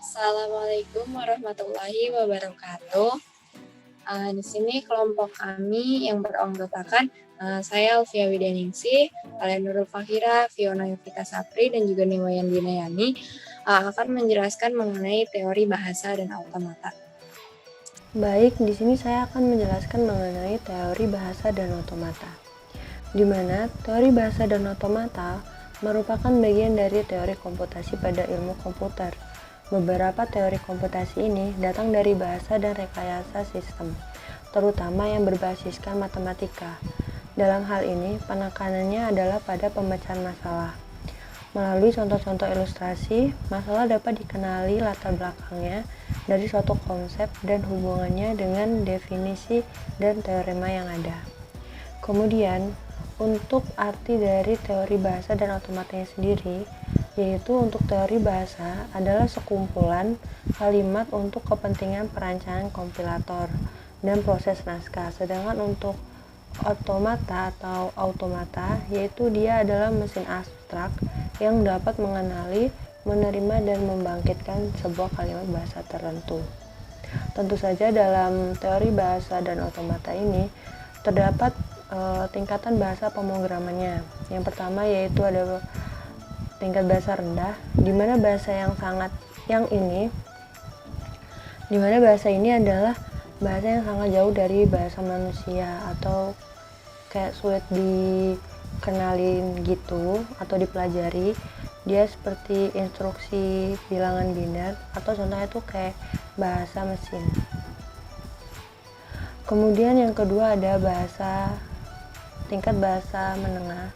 Assalamualaikum warahmatullahi wabarakatuh. Di sini kelompok kami yang beranggotakan saya Alfia Widianingsih, kalian Nurul Fahira, Fiona Yovita Sapri, dan juga Niwayan Dinayani akan menjelaskan mengenai teori bahasa dan automata. Baik, di sini saya akan menjelaskan mengenai teori bahasa dan automata. Di mana teori bahasa dan automata merupakan bagian dari teori komputasi pada ilmu komputer. Beberapa teori komputasi ini datang dari bahasa dan rekayasa sistem, terutama yang berbasiskan matematika. Dalam hal ini, penekanannya adalah pada pemecahan masalah. Melalui contoh-contoh ilustrasi, masalah dapat dikenali latar belakangnya dari suatu konsep dan hubungannya dengan definisi dan teorema yang ada. Kemudian, untuk arti dari teori bahasa dan otomatanya sendiri, yaitu untuk teori bahasa adalah sekumpulan kalimat untuk kepentingan perancangan kompilator dan proses naskah. Sedangkan untuk automata yaitu dia adalah mesin abstrak yang dapat mengenali, menerima, dan membangkitkan sebuah kalimat bahasa tertentu. Tentu saja dalam teori bahasa dan automata ini terdapat tingkatan bahasa pemrogramannya. Yang pertama yaitu ada tingkat bahasa rendah, di mana bahasa ini adalah bahasa yang sangat jauh dari bahasa manusia atau kayak sulit dikenalin gitu atau dipelajari. Dia seperti instruksi bilangan biner atau contohnya itu kayak bahasa mesin. Kemudian yang kedua ada tingkat bahasa menengah.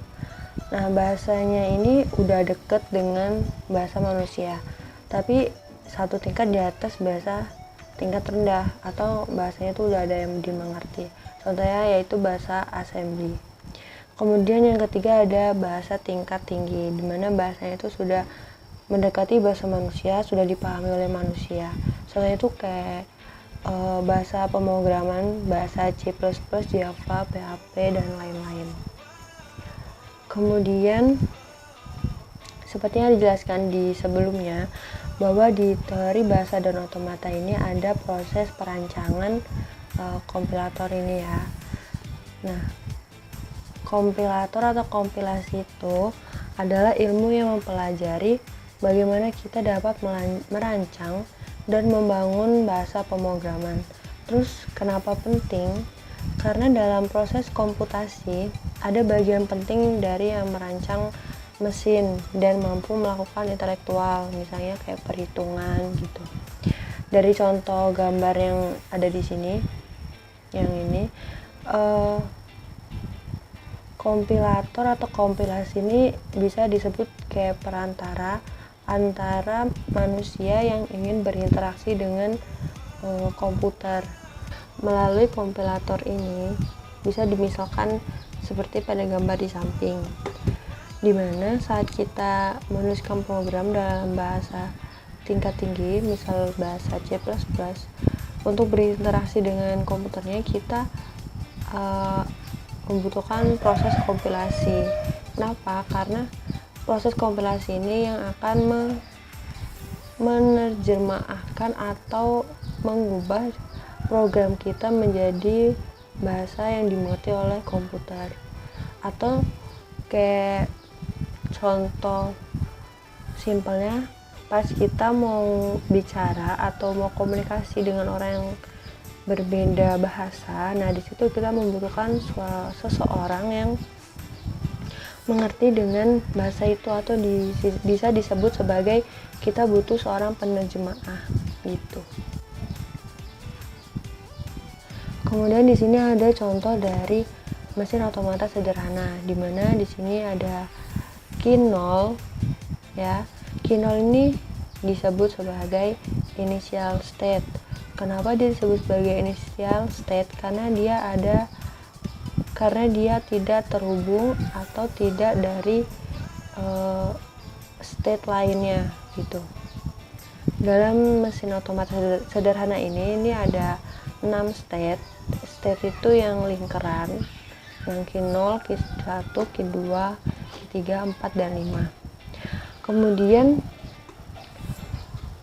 Nah, bahasanya ini udah deket dengan bahasa manusia, tapi satu tingkat di atas bahasa tingkat rendah atau bahasanya itu udah ada yang dimengerti. Contohnya yaitu bahasa assembly. Kemudian yang ketiga ada bahasa tingkat tinggi, di mana bahasanya itu sudah mendekati bahasa manusia, sudah dipahami oleh manusia. Contohnya itu kayak bahasa pemrograman, bahasa C++, Java, PHP, dan lain-lain. Kemudian seperti yang dijelaskan di sebelumnya, bahwa di teori bahasa dan automata ini ada proses perancangan kompilator ini ya. Nah, kompilator atau kompilasi itu adalah ilmu yang mempelajari bagaimana kita dapat merancang dan membangun bahasa pemrograman. Terus kenapa penting? Karena dalam proses komputasi ada bagian penting dari yang merancang mesin dan mampu melakukan intelektual, misalnya kayak perhitungan gitu. Dari contoh gambar yang ada di sini, yang ini, kompilator atau kompilasi ini bisa disebut kayak perantara antara manusia yang ingin berinteraksi dengan komputer. Melalui kompilator ini bisa dimisalkan seperti pada gambar di samping, dimana saat kita menuliskan program dalam bahasa tingkat tinggi, misal bahasa C++, untuk berinteraksi dengan komputernya kita membutuhkan proses kompilasi. Kenapa? Karena proses kompilasi ini yang akan menerjemahkan atau mengubah program kita menjadi bahasa yang dimengerti oleh komputer. Atau kayak contoh simpelnya, pas kita mau bicara atau mau komunikasi dengan orang yang berbeda bahasa, nah di situ kita membutuhkan seseorang yang mengerti dengan bahasa itu, atau bisa disebut sebagai kita butuh seorang penerjemah gitu. Kemudian di sini ada contoh dari mesin otomata sederhana, di mana di sini ada key 0 ya. Key 0 ini disebut sebagai initial state. Kenapa dia disebut sebagai initial state? Karena dia tidak terhubung atau tidak dari state lainnya gitu. Dalam mesin otomata sederhana ini ada 6 state. State itu yang lingkaran, yang key 0, key 1, key 2, key 3, 4, dan 5. Kemudian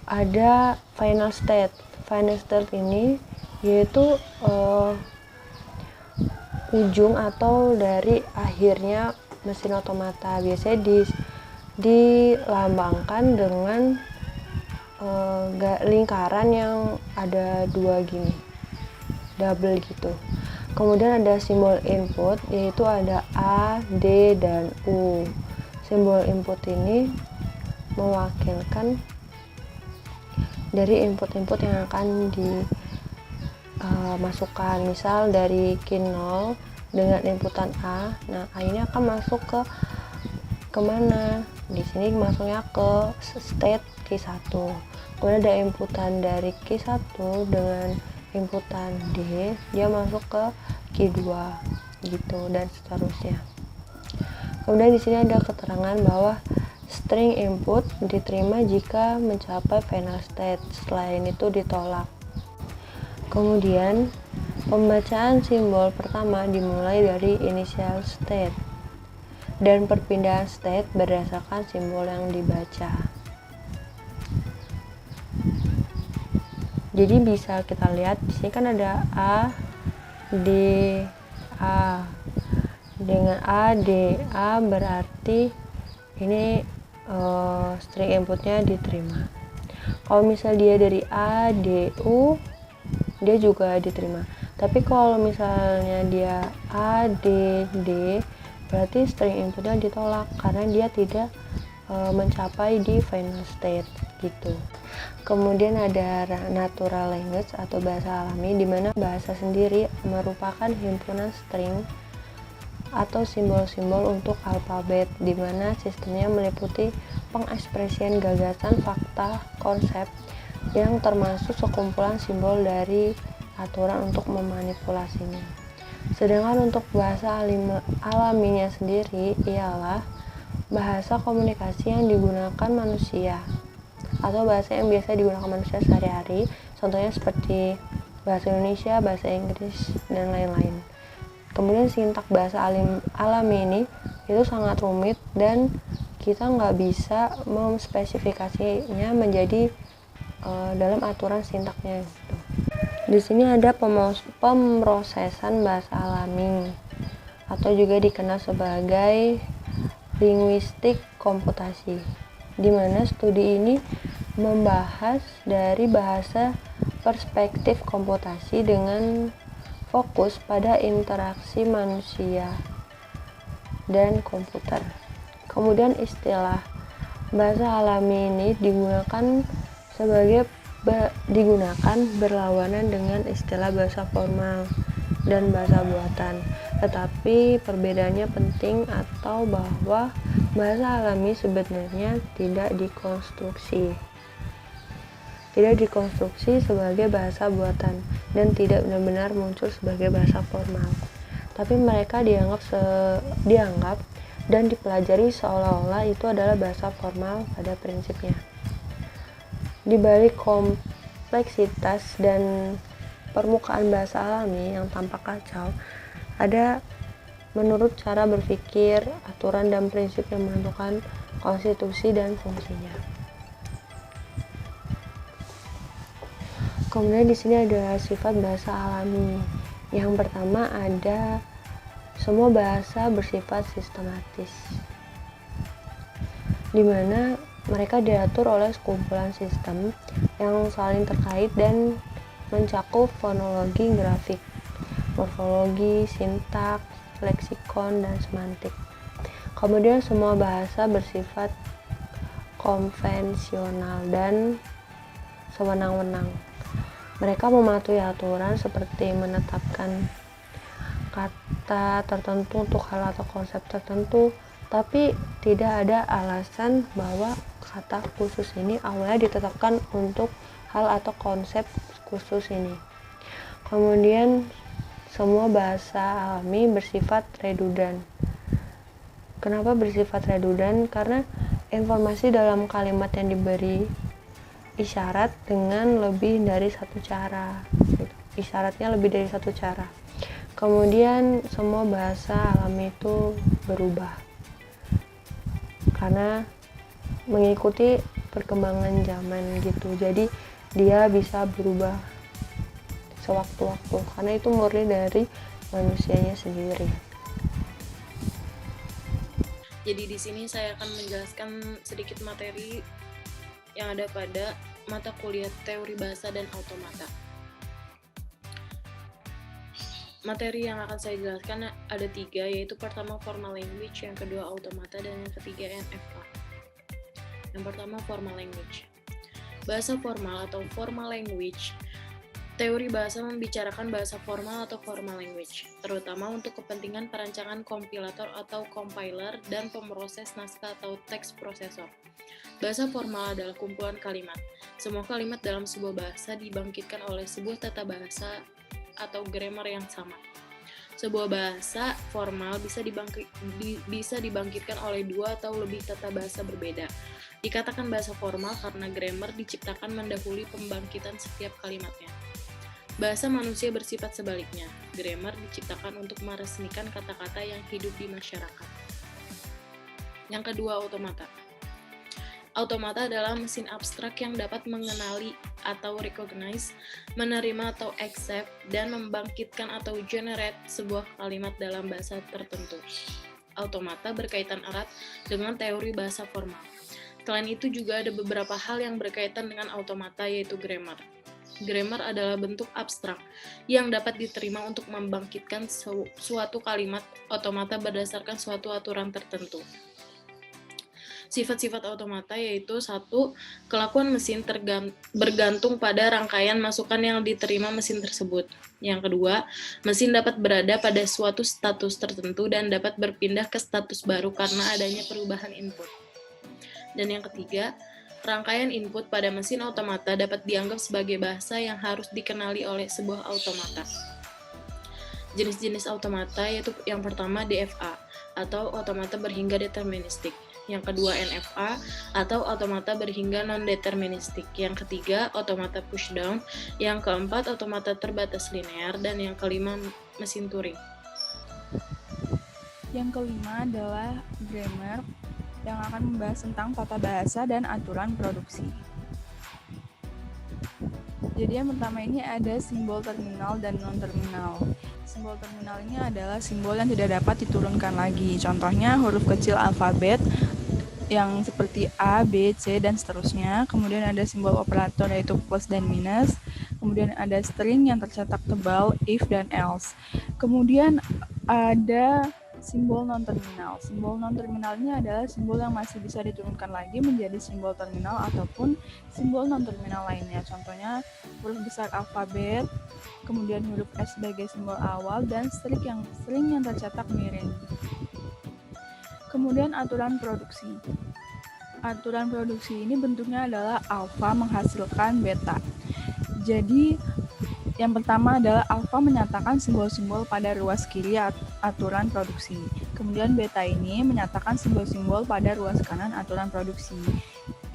ada final state. Final state ini yaitu ujung atau dari akhirnya mesin otomata. Biasanya dilambangkan dengan lingkaran yang ada dua gini, double gitu. Kemudian ada simbol input, yaitu ada A, D, dan U. Simbol input ini mewakilkan dari input-input yang akan dimasukkan. Misal dari key 0 dengan inputan A, nah A ini akan masuk ke kemana? Di sini masuknya ke state key 1. Kemudian ada inputan dari key 1 dengan inputan D, dia masuk ke key 2 gitu, dan seterusnya. Kemudian di sini ada keterangan bahwa string input diterima jika mencapai final state, selain itu ditolak. Kemudian pembacaan simbol pertama dimulai dari initial state dan perpindahan state berdasarkan simbol yang dibaca. Jadi bisa kita lihat di sini kan ada A, D, A. Dengan A, D, A berarti ini string inputnya diterima. Kalau misal dia dari A, D, U, dia juga diterima. Tapi kalau misalnya dia A, D, D, berarti string inputnya ditolak karena dia tidak mencapai di final state gitu. Kemudian ada natural language atau bahasa alami, di mana bahasa sendiri merupakan himpunan string atau simbol-simbol untuk alfabet, di mana sistemnya meliputi pengekspresian gagasan, fakta, konsep yang termasuk sekumpulan simbol dari aturan untuk memanipulasinya. Sedangkan untuk bahasa alaminya sendiri ialah bahasa komunikasi yang digunakan manusia atau bahasa yang biasa digunakan manusia sehari-hari, contohnya seperti bahasa Indonesia, bahasa Inggris, dan lain-lain. Kemudian sintak bahasa alami ini itu sangat rumit dan kita nggak bisa memspesifikasinya menjadi dalam aturan sintaknya gitu. Di sini ada pemrosesan bahasa alami atau juga dikenal sebagai linguistik komputasi, di mana studi ini membahas dari bahasa perspektif komputasi dengan fokus pada interaksi manusia dan komputer. Kemudian istilah bahasa alami ini digunakan berlawanan dengan istilah bahasa formal dan bahasa buatan. Tetapi perbedaannya penting atau bahwa bahasa alami sebenarnya tidak dikonstruksi sebagai bahasa buatan dan tidak benar-benar muncul sebagai bahasa formal. Tapi mereka dianggap dan dipelajari seolah-olah itu adalah bahasa formal pada prinsipnya. Di balik kompleksitas dan permukaan bahasa alami yang tampak kacau, ada menurut cara berpikir, aturan dan prinsip yang menentukan konstitusi dan fungsinya. Kemudian di sini ada sifat bahasa alami. Yang pertama ada semua bahasa bersifat sistematis, di mana mereka diatur oleh sekumpulan sistem yang saling terkait dan mencakup fonologi, grafik, morfologi, sintak, leksikon, dan semantik. Kemudian semua bahasa bersifat konvensional dan sewenang-wenang. Mereka mematuhi aturan seperti menetapkan kata tertentu untuk hal atau konsep tertentu, tapi tidak ada alasan bahwa kata khusus ini awalnya ditetapkan untuk hal atau konsep khusus ini. Kemudian semua bahasa alami bersifat redundan. Kenapa bersifat redundan? Karena informasi dalam kalimat yang diberi isyarat dengan lebih dari satu cara. Isyaratnya lebih dari satu cara. Kemudian semua bahasa alami itu berubah karena mengikuti perkembangan zaman gitu. Jadi dia bisa berubah sewaktu-waktu karena itu murni dari manusianya sendiri. Jadi di sini saya akan menjelaskan sedikit materi yang ada pada mata kuliah teori bahasa dan automata. Materi yang akan saya jelaskan ada 3, yaitu pertama formal language, yang kedua automata, dan yang ketiga NFA. Yang pertama formal language. Bahasa formal atau formal language. Teori bahasa membicarakan bahasa formal atau formal language, terutama untuk kepentingan perancangan kompilator atau compiler dan pemroses naskah atau teks prosesor. Bahasa formal adalah kumpulan kalimat. Semua kalimat dalam sebuah bahasa dibangkitkan oleh sebuah tata bahasa atau grammar yang sama. Sebuah bahasa formal bisa dibangkitkan oleh 2 atau lebih tata bahasa berbeda. Dikatakan bahasa formal karena grammar diciptakan mendahului pembangkitan setiap kalimatnya. Bahasa manusia bersifat sebaliknya. Grammar diciptakan untuk meresmikan kata-kata yang hidup di masyarakat. Yang kedua, automata. Automata adalah mesin abstrak yang dapat mengenali atau recognize, menerima atau accept, dan membangkitkan atau generate sebuah kalimat dalam bahasa tertentu. Automata berkaitan erat dengan teori bahasa formal. Selain itu juga ada beberapa hal yang berkaitan dengan automata, yaitu grammar. Grammar adalah bentuk abstrak yang dapat diterima untuk membangkitkan suatu kalimat automata berdasarkan suatu aturan tertentu. Sifat-sifat automata yaitu 1. Kelakuan mesin bergantung pada rangkaian masukan yang diterima mesin tersebut. Yang kedua, mesin dapat berada pada suatu status tertentu dan dapat berpindah ke status baru karena adanya perubahan input. Dan yang ketiga, rangkaian input pada mesin automata dapat dianggap sebagai bahasa yang harus dikenali oleh sebuah automata. Jenis-jenis automata yaitu yang pertama DFA atau automata berhingga deterministik. Yang kedua NFA atau automata berhingga non-deterministik. Yang ketiga automata pushdown. Yang keempat automata terbatas linear. Dan yang kelima mesin Turing. Yang kelima adalah grammar yang akan membahas tentang tata bahasa dan aturan produksi. Jadi yang pertama ini ada simbol terminal dan non-terminal. Simbol terminal ini adalah simbol yang tidak dapat diturunkan lagi. Contohnya huruf kecil alfabet yang seperti A, B, C, dan seterusnya. Kemudian ada simbol operator yaitu plus dan minus. Kemudian ada string yang tercetak tebal, if dan else. Kemudian ada simbol non-terminal. Simbol non-terminalnya adalah simbol yang masih bisa diturunkan lagi menjadi simbol terminal ataupun simbol non-terminal lainnya. Contohnya huruf besar alfabet, kemudian huruf S sebagai simbol awal, dan string yang tercetak miring. Kemudian aturan produksi. Aturan produksi ini bentuknya adalah alfa menghasilkan beta. Jadi yang pertama adalah alfa menyatakan simbol-simbol pada ruas kiri aturan produksi. Kemudian beta ini menyatakan simbol-simbol pada ruas kanan aturan produksi.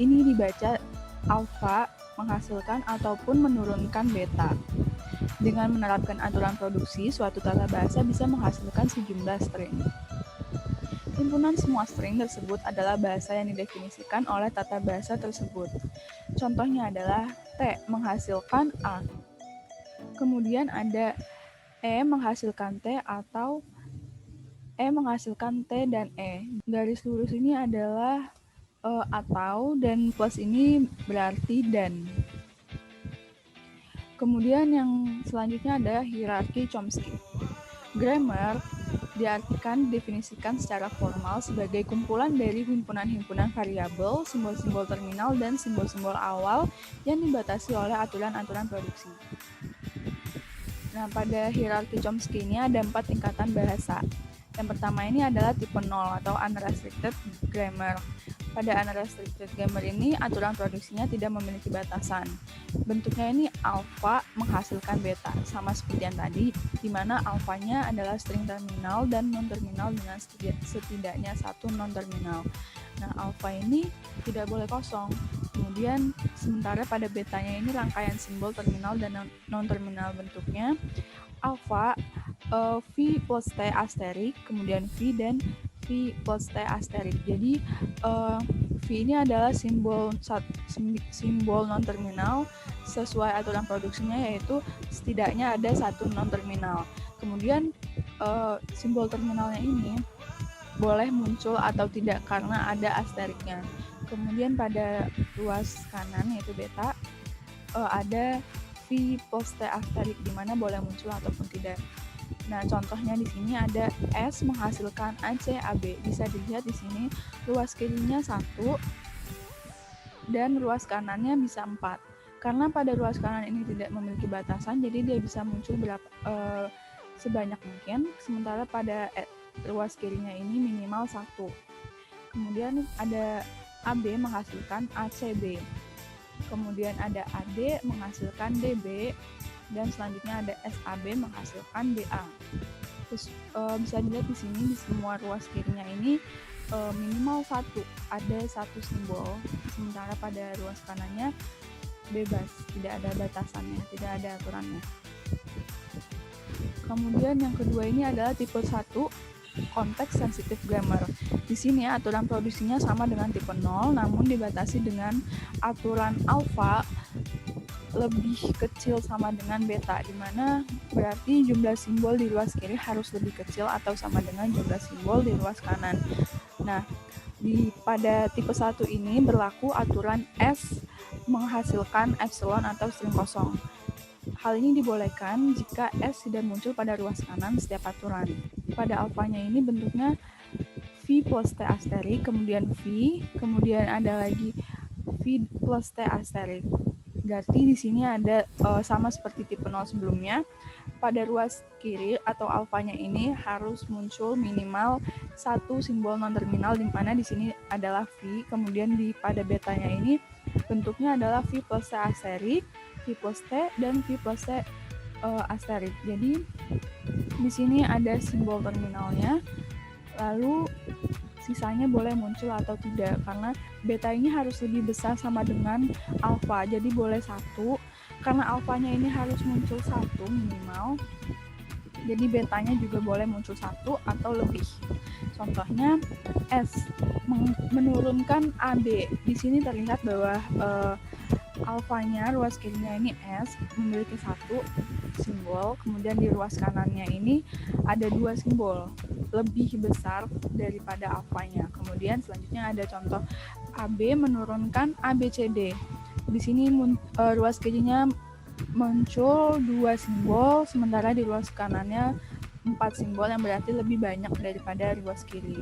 Ini dibaca alfa menghasilkan ataupun menurunkan beta. Dengan menerapkan aturan produksi, suatu tata bahasa bisa menghasilkan sejumlah string. Himpunan semua string tersebut adalah bahasa yang didefinisikan oleh tata bahasa tersebut. Contohnya adalah T menghasilkan A. Kemudian ada E menghasilkan T atau E menghasilkan T dan E. Garis lurus ini adalah atau, dan plus ini berarti dan. Kemudian yang selanjutnya ada hierarki Chomsky. Grammar diartikan definisikan secara formal sebagai kumpulan dari himpunan-himpunan variabel, simbol-simbol terminal, dan simbol-simbol awal yang dibatasi oleh aturan-aturan produksi. Nah, pada hierarki Chomsky ini ada 4 tingkatan bahasa. Yang pertama ini adalah tipe 0 atau unrestricted grammar. Pada unrestricted grammar ini, aturan produksinya tidak memiliki batasan. Bentuknya ini alfa menghasilkan beta, sama seperti yang tadi, di mana alfanya adalah string terminal dan non-terminal dengan setidaknya satu non-terminal. Nah, alfa ini tidak boleh kosong. Kemudian, sementara pada betanya ini rangkaian simbol terminal dan non-terminal bentuknya. Alfa, V plus T asterik, kemudian V dan V plus T asterik. Jadi V V ini adalah simbol non-terminal sesuai aturan produksinya, yaitu setidaknya ada satu non-terminal. Kemudian simbol terminalnya ini boleh muncul atau tidak karena ada asteriknya. Kemudian pada ruas kanan yaitu beta ada V plus T asterik di mana boleh muncul ataupun tidak. Nah, contohnya di sini ada S menghasilkan ACAB. Bisa dilihat di sini ruas kirinya 1 dan ruas kanannya bisa 4. Karena pada ruas kanan ini tidak memiliki batasan, jadi dia bisa muncul sebanyak mungkin, sementara pada ruas kirinya ini minimal 1. Kemudian ada AB menghasilkan ACB. Kemudian ada AD menghasilkan DB, dan selanjutnya ada SAB menghasilkan DA. Terus bisa dilihat di sini di semua ruas kirinya ini minimal 1, ada 1 simbol, sementara pada ruas kanannya bebas, tidak ada batasannya, tidak ada aturannya. Kemudian yang kedua ini adalah tipe 1, konteks sensitif grammar. Di sini aturan produksinya sama dengan tipe 0, namun dibatasi dengan aturan alfa lebih kecil sama dengan beta, di mana berarti jumlah simbol di ruas kiri harus lebih kecil atau sama dengan jumlah simbol di ruas kanan. Nah, pada tipe 1 ini berlaku aturan S menghasilkan epsilon atau string kosong. Hal ini dibolehkan jika S tidak muncul pada ruas kanan setiap aturan. Pada alfanya ini bentuknya V plus T asterik, kemudian V, kemudian ada lagi V plus T asterik. Berarti di sini ada sama seperti tipe 0 sebelumnya, pada ruas kiri atau alfanya ini harus muncul minimal 1 simbol non-terminal, di mana di sini adalah V, kemudian pada betanya ini bentuknya adalah V plus T asterik, V plus T, dan V plus T asterik. Jadi di sini ada simbol terminalnya, lalu sisanya boleh muncul atau tidak, karena beta ini harus lebih besar sama dengan alfa, jadi boleh 1, karena alfanya ini harus muncul 1 minimal, jadi betanya juga boleh muncul 1 atau lebih. Contohnya S menurunkan AB. Di sini terlihat bahwa alfanya ruas kirinya ini S memiliki 1 simbol, kemudian di ruas kanannya ini ada 2 simbol lebih besar daripada alfanya. Kemudian selanjutnya ada contoh AB menurunkan ABCD. Di sini ruas kirinya muncul 2 simbol, sementara di ruas kanannya 4 simbol, yang berarti lebih banyak daripada ruas kiri.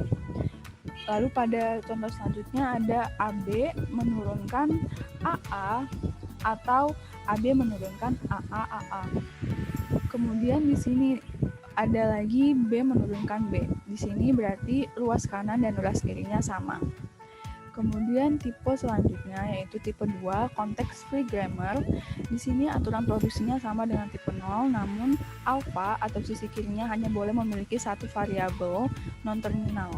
Lalu pada contoh selanjutnya ada AB menurunkan AA atau AB menurunkan AAAA. Kemudian di sini ada lagi B menurunkan B. Di sini berarti ruas kanan dan ruas kirinya sama. Kemudian tipe selanjutnya yaitu tipe 2, konteks free grammar. Di sini aturan produksinya sama dengan tipe 0, namun alfa atau sisi kirinya hanya boleh memiliki 1 variabel non-terminal.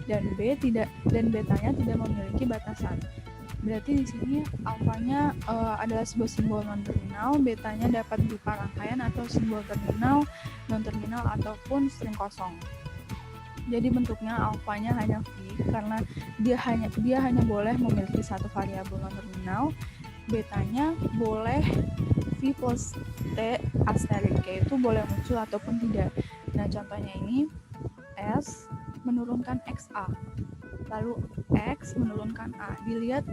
Dan betanya tidak memiliki batasan. Berarti di sini alfanya adalah sebuah simbol non-terminal, betanya dapat berupa rangkaian atau simbol terminal, non-terminal ataupun string kosong. Jadi bentuknya alfanya hanya V karena dia hanya boleh memiliki 1 variabel non-terminal. Betanya boleh V plus T asterik, yaitu boleh muncul ataupun tidak. Nah, contohnya ini S menurunkan XA, lalu X menurunkan A. Dilihat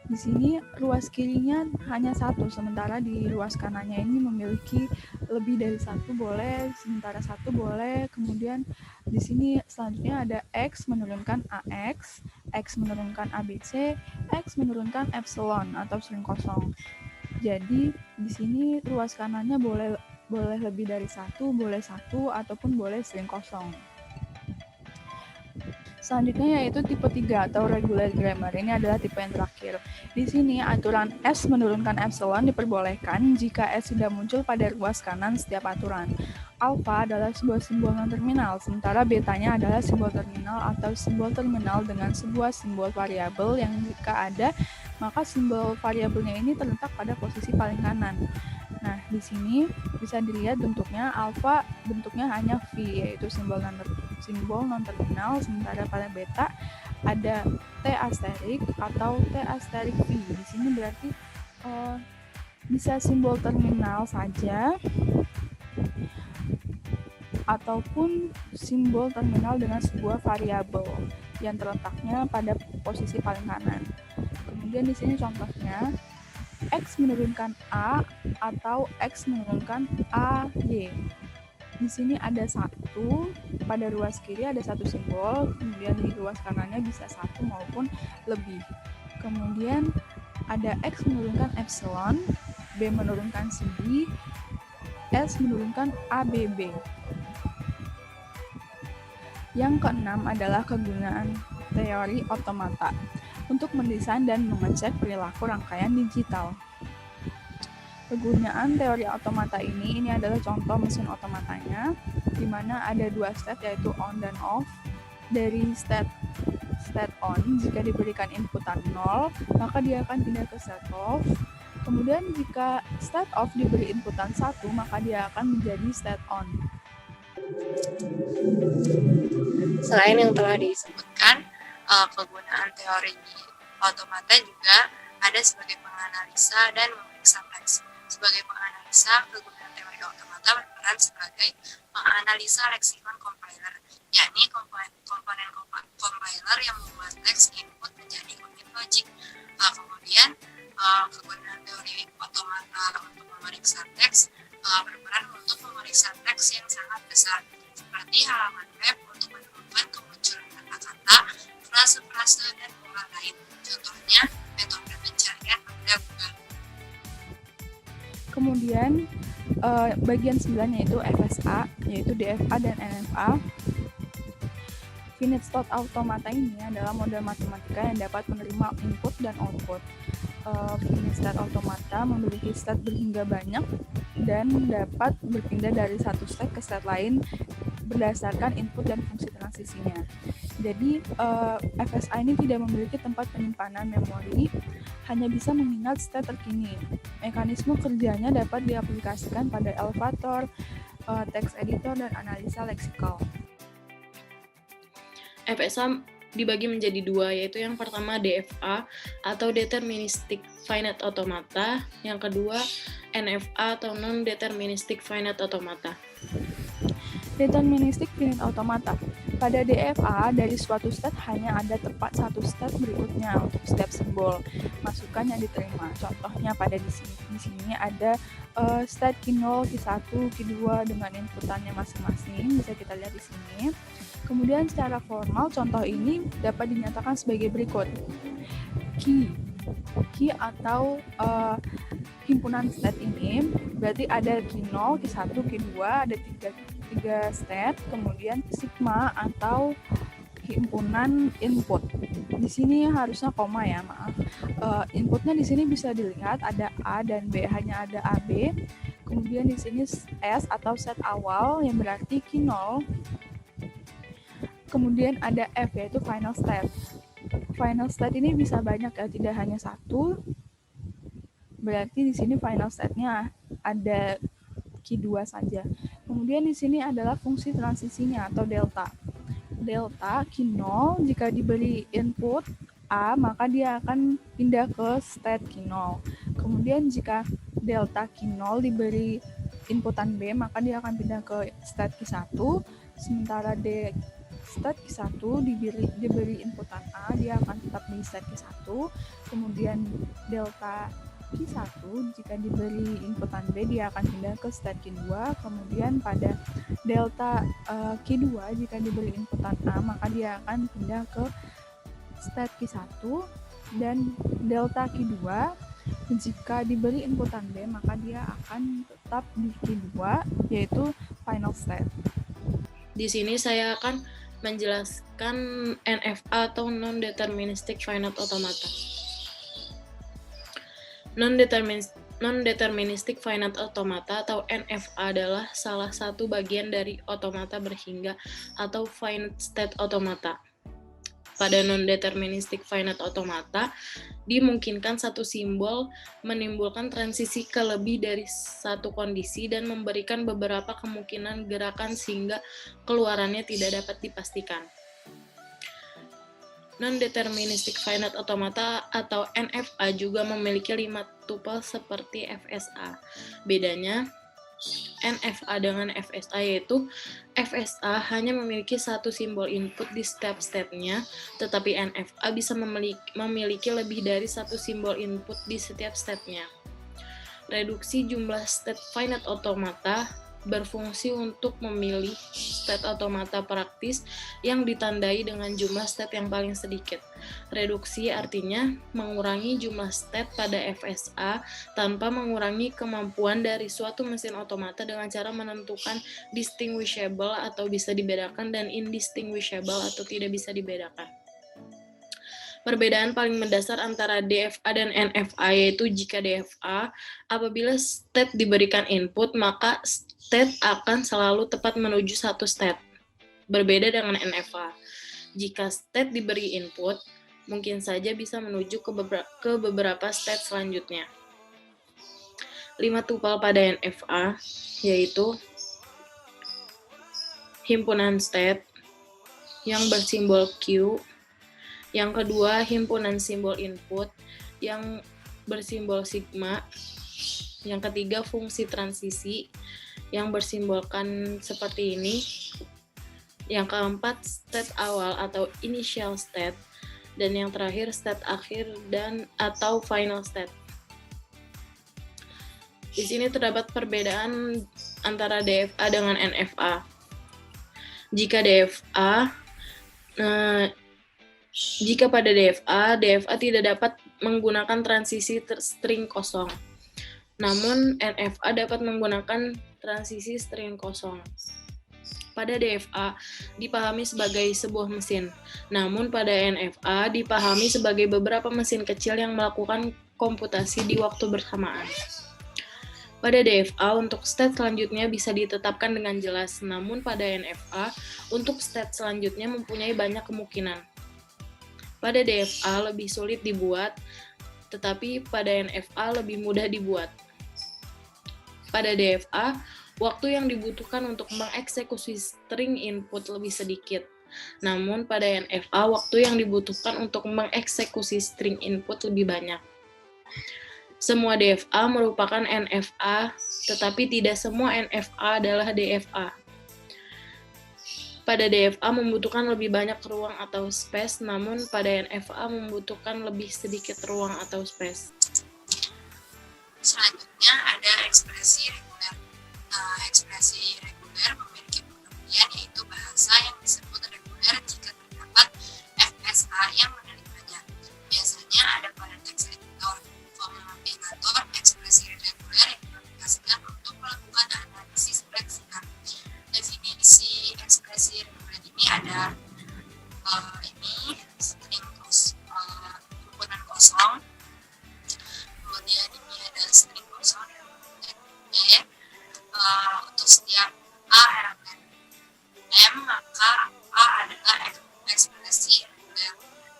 di sini ruas kirinya hanya 1, sementara di ruas kanannya ini memiliki lebih dari 1 boleh, sementara 1 boleh. Kemudian di sini selanjutnya ada X menurunkan AX, X menurunkan ABC, X menurunkan epsilon atau string kosong. Jadi di sini ruas kanannya boleh lebih dari 1, boleh 1 ataupun boleh string kosong. Selanjutnya yaitu tipe 3 atau regular grammar. Ini adalah tipe yang terakhir. Di sini aturan S menurunkan epsilon diperbolehkan jika S sudah muncul pada ruas kanan setiap aturan. Alpha adalah sebuah simbol non-terminal, sementara betanya adalah simbol terminal atau simbol terminal dengan sebuah simbol variabel yang jika ada, maka simbol variabelnya ini terletak pada posisi paling kanan. Nah, di sini bisa dilihat bentuknya alpha bentuknya hanya V, yaitu simbol non-terminal, sementara pada beta ada T asterik atau T asterik V. Di sini berarti bisa simbol terminal saja ataupun simbol terminal dengan sebuah variabel yang terletaknya pada posisi paling kanan. Kemudian di sini contohnya X menurunkan A atau X menurunkan AY. Di sini ada satu, pada ruas kiri ada satu simbol, kemudian di ruas kanannya bisa satu maupun lebih. Kemudian ada X menurunkan epsilon, B menurunkan CD, S menurunkan ABB. Yang keenam adalah kegunaan teori otomata untuk mendesain dan mengecek perilaku rangkaian digital. Kegunaan teori otomata ini adalah contoh mesin otomatanya, di mana ada dua state yaitu on dan off. Dari state on, jika diberikan inputan 0, maka dia akan pindah ke state off. Kemudian jika state off diberi inputan 1, maka dia akan menjadi state on. Selain yang telah disebutkan, kegunaan teori otomata juga ada sebagai penganalisa dan memeriksa teks. Sebagai penganalisa, kegunaan teori otomata berperan sebagai menganalisa leksikon compiler, yakni komponen compiler yang membuat teks input menjadi unit logik. Kemudian, kegunaan teori otomata untuk memeriksa teks berperan untuk memeriksa teks yang sangat besar, seperti halaman web untuk menemukan kemunculan kata-kata, frase-frase, dan pola lain. Contohnya, metode pencarian pada Google. Kemudian, bagian 9 yaitu FSA, yaitu DFA dan NFA. Finite state automata ini adalah model matematika yang dapat menerima input dan output. Finite state automata memiliki state berhingga banyak dan dapat berpindah dari satu state ke state lain berdasarkan input dan fungsi transisinya. Jadi, FSA ini tidak memiliki tempat penyimpanan memori, hanya bisa mengingat state terkini. Mekanisme kerjanya dapat diaplikasikan pada elevator, text editor, dan analisa leksikal. FSA dibagi menjadi dua, yaitu yang pertama DFA atau Deterministic Finite Automata, yang kedua NFA atau Non-Deterministic Finite Automata. Deterministic Finite Automata. Pada DFA, dari suatu state hanya ada tepat satu state berikutnya untuk setiap simbol masukan yang diterima. Contohnya pada di sini ada state Q0, Q1, Q2 dengan inputannya masing-masing, bisa kita lihat di sini. Kemudian secara formal, contoh ini dapat dinyatakan sebagai berikut. Key atau himpunan state ini berarti ada Q0, Q1, Q2, ada tiga state, kemudian sigma atau himpunan input. Di sini harusnya koma ya, maaf. Inputnya di sini bisa dilihat ada A dan B, hanya ada AB. Kemudian di sini S atau set awal yang berarti Q0. Kemudian ada F yaitu final state. Final state ini bisa banyak ya, tidak hanya satu. Berarti di sini final state-nya ada Q2 saja. Kemudian di sini adalah fungsi transisinya atau delta. Delta Q0 jika diberi input A, maka dia akan pindah ke state Q0. Kemudian jika delta Q0 diberi inputan B, maka dia akan pindah ke state Q1. Sementara state Q1 diberi inputan A, dia akan tetap di state Q1. Kemudian delta Q1 jika diberi inputan B, dia akan pindah ke state Q2. Kemudian pada delta Q2 jika diberi inputan A, maka dia akan pindah ke state Q1. Dan delta Q2 jika diberi inputan B, maka dia akan tetap di Q2, yaitu final state. Di sini saya akan menjelaskan NFA atau Non-Deterministic Finite Automata. Non-Deterministic Finite Automata atau NFA adalah salah satu bagian dari otomata berhingga atau finite state automata. Pada non-deterministic finite automata, dimungkinkan satu simbol menimbulkan transisi ke lebih dari satu kondisi dan memberikan beberapa kemungkinan gerakan sehingga keluarannya tidak dapat dipastikan. Non-deterministic finite automata atau NFA juga memiliki 5 tupel seperti FSA. Bedanya NFA dengan FSA yaitu FSA hanya memiliki satu simbol input di setiap state-nya, tetapi NFA bisa memiliki lebih dari satu simbol input di setiap state-nya. Reduksi jumlah state finite automata berfungsi untuk memilih state automata praktis yang ditandai dengan jumlah state yang paling sedikit. Reduksi artinya mengurangi jumlah state pada FSA tanpa mengurangi kemampuan dari suatu mesin otomata dengan cara menentukan distinguishable atau bisa dibedakan dan indistinguishable atau tidak bisa dibedakan. Perbedaan paling mendasar antara DFA dan NFA yaitu jika DFA, apabila state diberikan input, maka state akan selalu tepat menuju satu state. Berbeda dengan NFA. Jika state diberi input, mungkin saja bisa menuju ke beberapa state selanjutnya. 5 tupel pada NFA yaitu himpunan state yang bersimbol Q. Yang kedua, himpunan simbol input yang bersimbol sigma. Yang ketiga, fungsi transisi yang bersimbolkan seperti ini. Yang keempat, state awal atau initial state. Dan yang terakhir, state akhir dan atau final state. Di sini terdapat perbedaan antara DFA dengan NFA. Jika pada DFA tidak dapat menggunakan transisi string kosong. Namun NFA dapat menggunakan transisi string kosong. Pada DFA dipahami sebagai sebuah mesin, namun pada NFA dipahami sebagai beberapa mesin kecil yang melakukan komputasi di waktu bersamaan. Pada DFA, untuk state selanjutnya bisa ditetapkan dengan jelas, namun pada NFA, untuk state selanjutnya mempunyai banyak kemungkinan. Pada DFA lebih sulit dibuat, tetapi pada NFA lebih mudah dibuat. Pada DFA, waktu yang dibutuhkan untuk mengeksekusi string input lebih sedikit. Namun pada NFA, waktu yang dibutuhkan untuk mengeksekusi string input lebih banyak. Semua DFA merupakan NFA, tetapi tidak semua NFA adalah DFA. Pada DFA membutuhkan lebih banyak ruang atau space, namun pada NFA membutuhkan lebih sedikit ruang atau space. Selanjutnya ada ekspresi reguler. Ekspresi reguler memiliki pengertian yaitu bahasa yang disebut reguler jika terdapat FSA yang menerimanya. Biasanya ada pada teks editor. Formulator ekspresi reguler yang diaplikasikan untuk melakukan analisis leksika. Definisi ekspresi reguler ini ada string himpunan kosong, kemudian ini ada string kosong untuk setiap A elemen M, maka A adalah ekspresi reguler.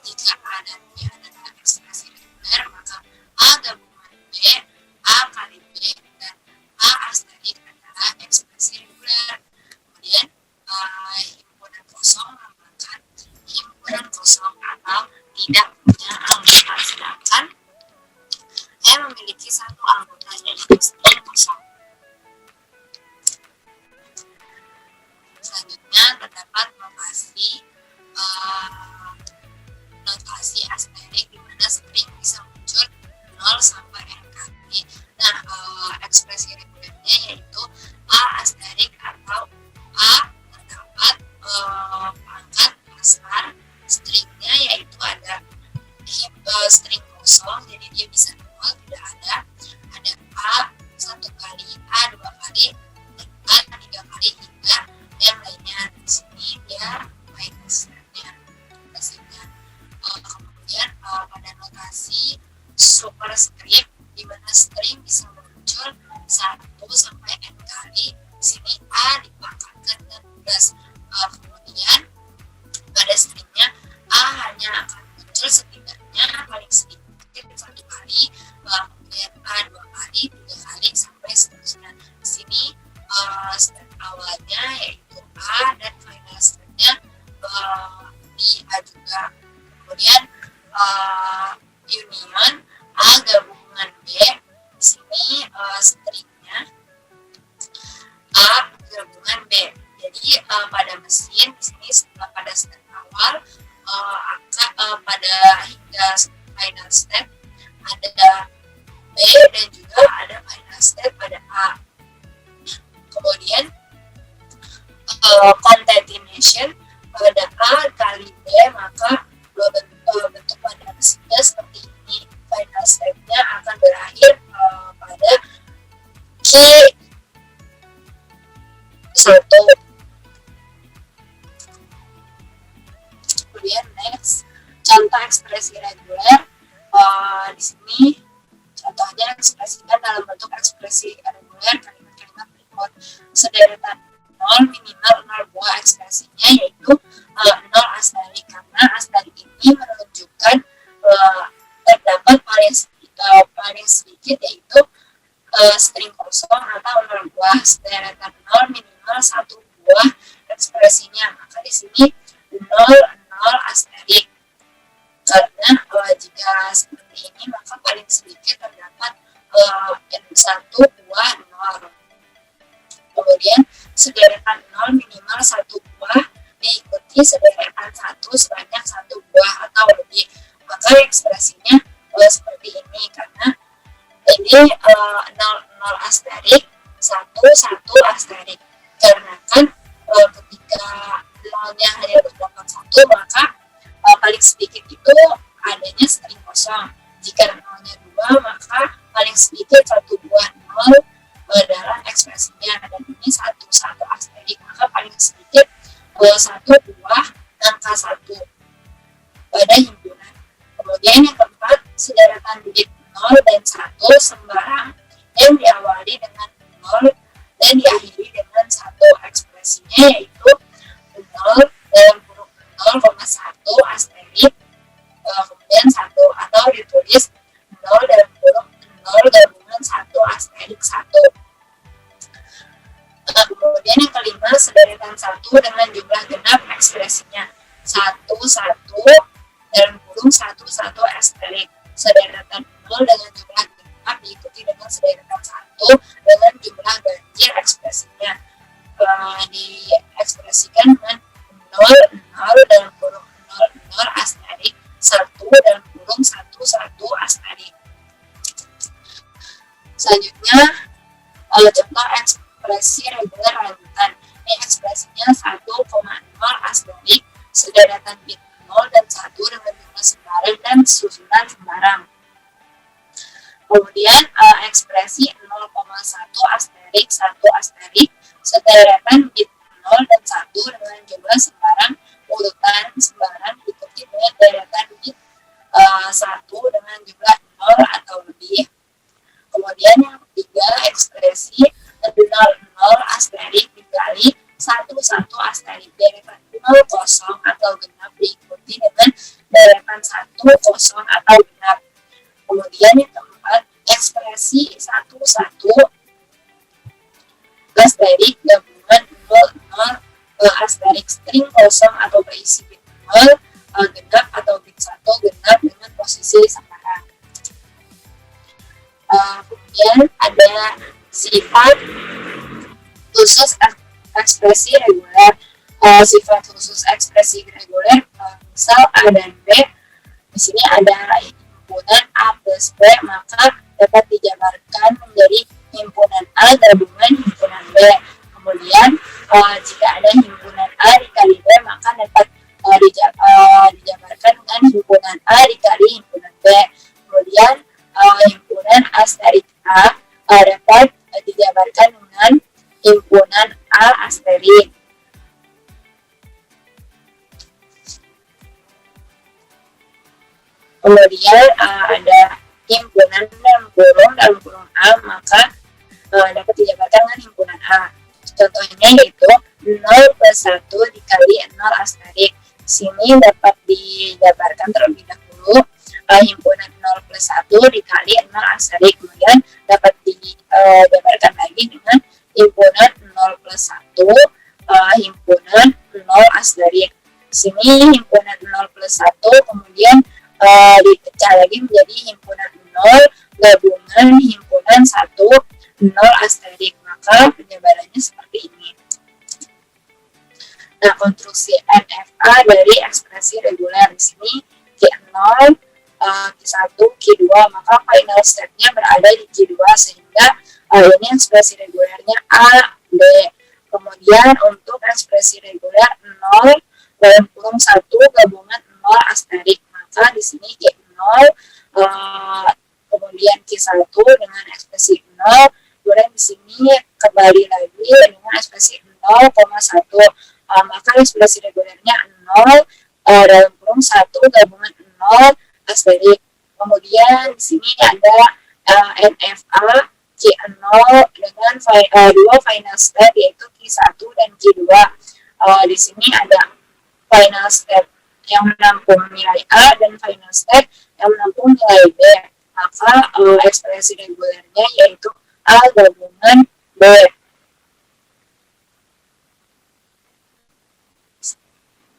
Jika A dan B adalah ekspresi reguler, maka A gabungan B, A kali B, dan A asterik adalah ekspresi reguler. Kemudian himpunan kosong melambangkan himpunan kosong atau tidak punya anggota, sedangkan E memiliki satu anggota yaitu string kosong. Selanjutnya terdapat notasi asterik di mana string bisa muncul 0 sampai n kali. Nah, ekspresi regulernya yaitu A asterik atau A terdapat pangkat besar stringnya yaitu ada string kosong, jadi dia bisa 0, tidak ada A 1 kali, A 2 kali, A 3 kali, hingga yang lainnya. Di sini dia minusnya. Kemudian pada notasi superscript di mana string bisa muncul 1 sampai n kali, di sini A dipangkatkan dengan 12. Kemudian pada stringnya A hanya akan muncul setidaknya paling sedikit 1 kali combination pada A kali B, maka bentuk pada mesinnya seperti ini. Final step-nya akan berakhir pada Q1. Kemudian next, contoh ekspresi reguler. Di sini contohnya ekspresikan dalam bentuk ekspresi reguler kalimat-kalimat berikut. Sederetan 0 minimal 0 buah ekspresinya yaitu 0 asterik, karena asterik ini menunjukkan terdapat paling sedikit yaitu string kosong atau 0 buah. Sederetan 0 minimal 1 buah ekspresinya, maka di sini 0 asterik, karena jika seperti ini maka paling sedikit terdapat 1 buah 0. Kemudian sederetan 0 minimal 1 buah diikuti sederetan 1 sebanyak 1 buah atau lebih, maka ekspresinya seperti ini, karena ini 0 asterik 1 asterik, karena kan ketika nolnya hanya terdapat 1 maka paling sedikit itu adanya string kosong. Jika nolnya 2 maka paling sedikit 1 buah 0 dalam ekspresinya, dan ini 1 asterik, maka paling sedikit 1 buah angka 1 pada himpunan. Kemudian yang keempat, sederetan bit 0 dan 1 sembarang yang diawali dengan 0 dan diakhiri dengan 1, ekspresinya yaitu 0 dalam kurung 0,1 asterik kemudian 1, atau ditulis 0 dalam kurung 0 gabungan 1 asterik 1. Kemudian yang kelima, sederetan 1 dengan jumlah genap ekspresinya 1 dalam kurung 1 asterik. Sederetan 0 dengan jumlah genap diikuti dengan sederetan 1 dengan jumlah ganjil ekspresinya, diekspresikan dengan 0 dalam kurung 0 asterik 1 dalam kurung 1 asterik. Selanjutnya contoh ekspresi reguler lanjutan. Ini ekspresinya 1,0 asterik, sederetan bit 0 dan 1 dengan jumlah sembarang dan susunan sembarang. Kemudian ekspresi 0,1 asterik 1 asterik, sederetan bit 0 dan 1 dengan jumlah sembarang urutan sembarang diikuti dengan deretan bit 1 dengan jumlah 0 atau lebih. Kemudian yang ketiga, ekspresi 0 asterik dikali 1 asterik, deretan 0 kosong atau genap diikuti dengan deretan 1 kosong atau genap. Kemudian yang keempat, ekspresi 1 asterik gabungan 0 asterik string kosong atau berisi bit 0 genap atau bit 1 genap dengan posisi sembarang. Kemudian ada sifat khusus ekspresi reguler. Sifat khusus ekspresi reguler, misal A dan B, di sini ada himpunan A plus B, maka dapat dijabarkan menjadi himpunan A gabungan himpunan B. Kemudian jika ada himpunan A dikali B, maka dapat dijabarkan dengan himpunan A dikali himpunan B. Kemudian himpunan asterik A dapat dijabarkan dengan himpunan A asterik. Kemudian ada himpunan dalam kurung A, maka dapat dijabarkan dengan himpunan A. Contohnya yaitu 0 plus 1 dikali 0 asterik. Sini dapat dijabarkan terlebih dahulu himpunan 0 plus 1 dikali 0 asterik. Kemudian dapat dijabarkan lagi dengan himpunan 0 plus 1 himpunan 0 asterik. Sini himpunan 0 plus 1 kemudian dipecah lagi menjadi himpunan 0 gabungan himpunan 1 0 asterik, maka penjabarannya seperti ini. Nah, konstruksi NFA dari ekspresi reguler di sini Q0, Q1, Q2, maka final step-nya berada di Q2 sehingga ini ekspresi regulernya A, B. Kemudian untuk ekspresi reguler 0 dalam kurung 1 gabungan 0 asterik. Maka di sini Q0 kemudian Q1 dengan ekspresi 0, kemudian di sini kembali lagi dengan ekspresi 0,1. Maka ekspresi regulernya 0 dalam kurung 1 gabungan 0 asterik. Kemudian di sini ada NFA Q0 dengan dua final step yaitu Q1 dan Q2. Di sini ada final step yang menampung nilai A dan final step yang menampung nilai B. Maka ekspresi regulernya yaitu A gabungan B.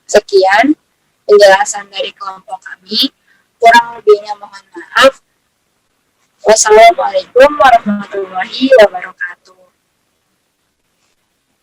Sekian penjelasan dari kelompok kami. Kurang lebihnya mohon maaf. Wassalamualaikum warahmatullahi wabarakatuh.